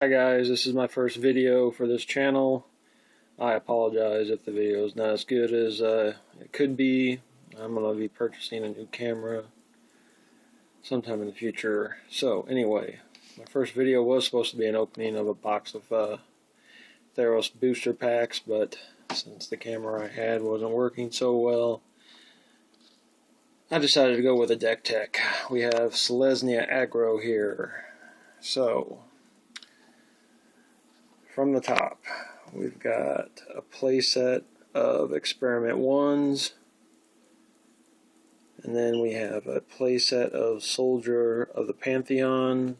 Hi guys, this is my first video for this channel. I apologize if the video is not as good as it could be. I'm going to be purchasing a new camera sometime in the future. So anyway, my first video was supposed to be an opening of a box of Theros booster packs, but since the camera I had wasn't working so well, I decided to go with a deck tech. We have Selesnya Aggro here. So from the top, we've got a playset of Experiment 1s, and then we have a playset of Soldier of the Pantheon.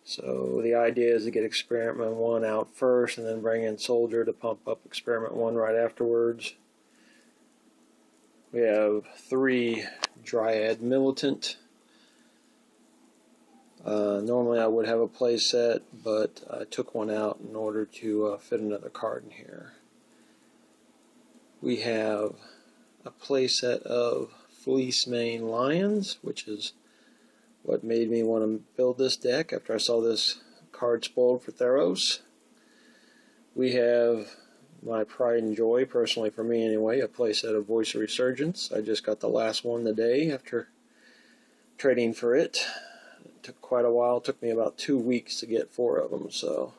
So the idea is to get Experiment 1 out first and then bring in Soldier to pump up Experiment 1 right afterwards. We have 3 Dryad Militant. Normally I would have a play set, but I took one out in order to fit another card in here. We have a play set of Fleecemane Lions, which is what made me want to build this deck after I saw this card spoiled for Theros. We have my pride and joy, personally for me anyway, a play set of Voice of Resurgence. I just got the last one today after trading for it. Took quite a while. It took me about 2 weeks to get 4 of them, so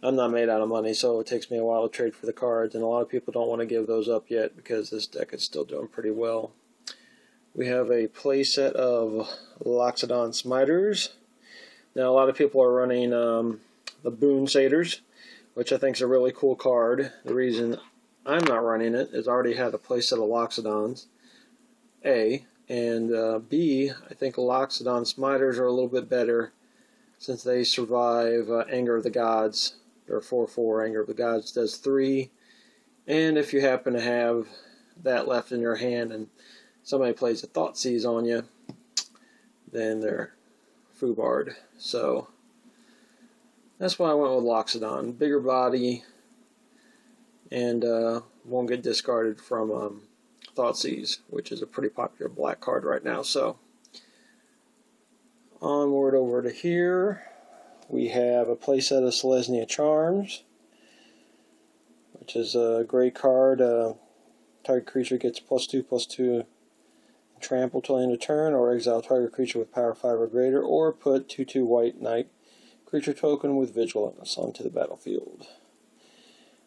I'm not made out of money, so it takes me a while to trade for the cards, and a lot of people don't want to give those up yet because this deck is still doing pretty well. We have a playset of Loxodon Smiters. Now, a lot of people are running the Boon Satyrs, which I think is a really cool card. The reason I'm not running it is I already have a playset of Loxodons, A. And B, I think Loxodon Smiters are a little bit better since they survive Anger of the Gods. They're 4/4, Anger of the Gods does 3. And if you happen to have that left in your hand and somebody plays a Thoughtseize on you, then they're foobarred. So that's why I went with Loxodon. Bigger body and won't get discarded from Thoughtseize, which is a pretty popular black card right now. So onward over to here, we have a playset of Selesnya Charms, which is a great card. Target creature gets +2/+2 trample till end of turn, or exile target creature with power 5 or greater, or put 2/2 white knight creature token with vigilance onto the battlefield.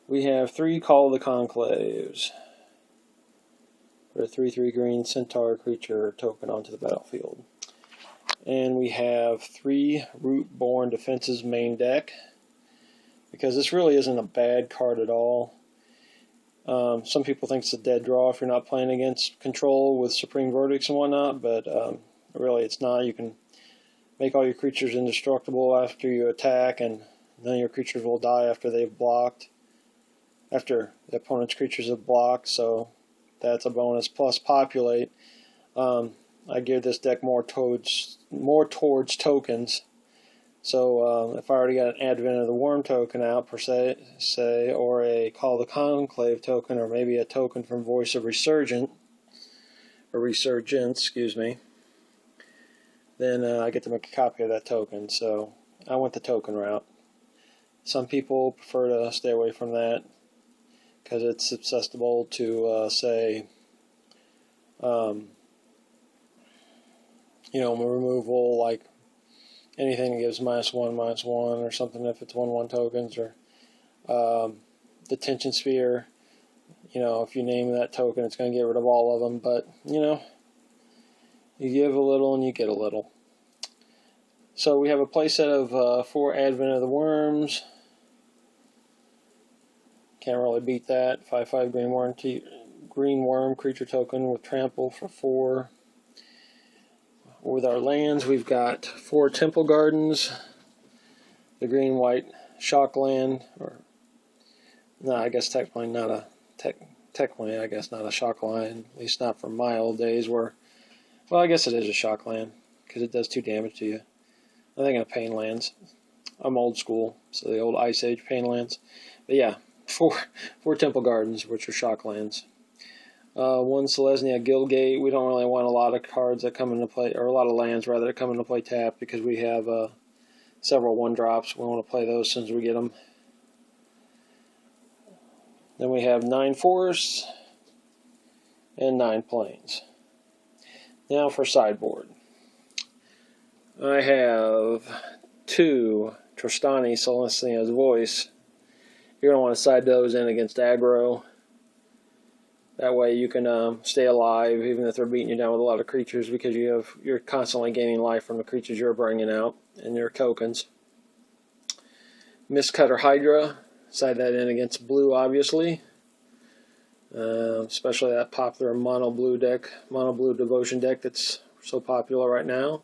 We have 3 Call of the Conclaves. Put a 3/3 green centaur creature token onto the battlefield. And we have 3 Rootborn Defenses main deck, because this really isn't a bad card at all. Some people think it's a dead draw if you're not playing against control with Supreme Verdicts and whatnot, but really it's not. You can make all your creatures indestructible after you attack, and none of your creatures will die after they've blocked, after the opponent's creatures have blocked, so that's a bonus. Plus populate. I geared this deck more towards tokens. So if I already got an Advent of the Wurm token out per se, or a Call of the Conclave token, or maybe a token from Voice of Resurgence, excuse me, then I get to make a copy of that token. So I went the token route. Some people prefer to stay away from that because it's susceptible to, say, removal, like anything that gives -1/-1 or something if it's 1/1 tokens, or Detention Sphere. If you name that token, it's going to get rid of all of them, but, you give a little and you get a little. So we have a playset of 4 Advent of the Worms. Can't really beat that. 5/5 green worm creature token with trample for 4. With our lands, we've got 4 Temple Gardens, the green-white shock land, I guess technically not a shock land, at least not from my old days where, well, I guess it is a shock land because it does 2 damage to you. I'm thinking of Pain Lands. I'm old school, so the old Ice Age Pain Lands. But yeah, 4 Temple Gardens, which are shock lands. 1 Selesnya Guildgate. We don't really want a lot of cards that come into play, or a lot of lands rather that come into play tap, because we have several 1-drops. We want to play those as soon as we get them. Then we have 9 forests and 9 plains. Now for sideboard. I have 2 Trostani Selesnya's Voice. You're going to want to side those in against aggro. That way you can stay alive even if they're beating you down with a lot of creatures, because you're constantly gaining life from the creatures you're bringing out and your tokens. Mistcutter Hydra, side that in against blue, obviously. Especially that popular mono blue devotion deck that's so popular right now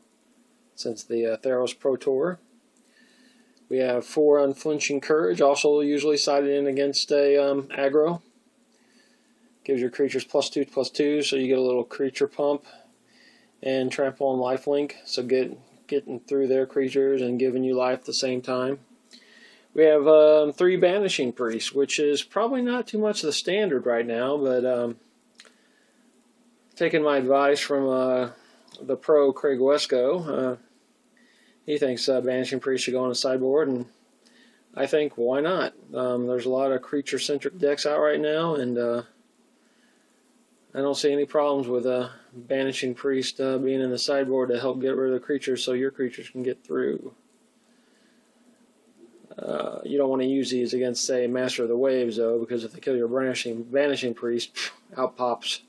since the Theros Pro Tour. We have 4 Unflinching Courage, also usually sided in against a aggro. Gives your creatures +2/+2, so you get a little creature pump, and trample and lifelink, so getting through their creatures and giving you life at the same time. We have 3 Banishing Priests, which is probably not too much of the standard right now, but taking my advice from the pro Craig Wesco, he thinks Banishing Priests should go on a sideboard, and I think, why not? There's a lot of creature-centric decks out right now, and I don't see any problems with a Banishing Priest being in the sideboard to help get rid of the creatures so your creatures can get through. You don't want to use these against, say, Master of the Waves, though, because if they kill your Banishing Priest, out pops,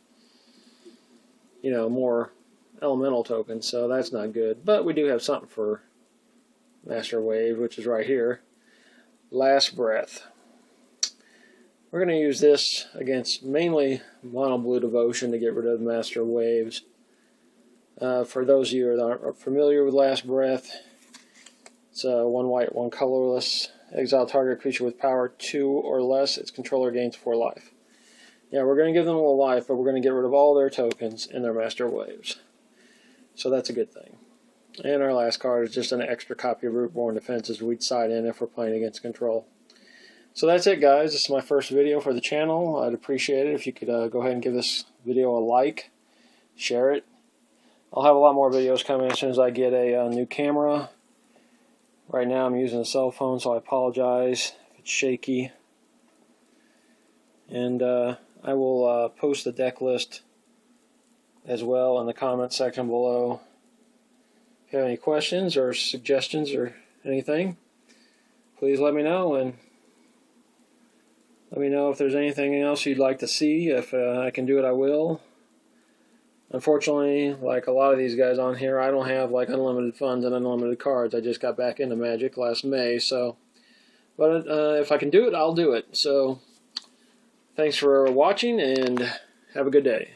more elemental tokens, so that's not good. But we do have something for Master Wave, which is right here. Last Breath. We're going to use this against mainly mono blue devotion to get rid of Master Waves. For those of you that aren't familiar with Last Breath, it's 1 white, 1 colorless. Exile target creature with power 2 or less. Its controller gains 4 life. Yeah, we're going to give them a little life, but we're going to get rid of all their tokens and their Master Waves. So that's a good thing. And our last card is just an extra copy of Rootborn Defenses we'd side in if we're playing against control. So that's it, guys. This is my first video for the channel. I'd appreciate it if you could go ahead and give this video a like, share it. I'll have a lot more videos coming as soon as I get a new camera. Right now I'm using a cell phone, so I apologize if it's shaky. And I will post the deck list as well in the comments section below. If you have any questions or suggestions or anything, please let me know, and let me know if there's anything else you'd like to see. If I can do it, I will. Unfortunately, like a lot of these guys on here, I don't have like unlimited funds and unlimited cards. I just got back into Magic last May, so. But if I can do it, I'll do it. So, thanks for watching, and have a good day.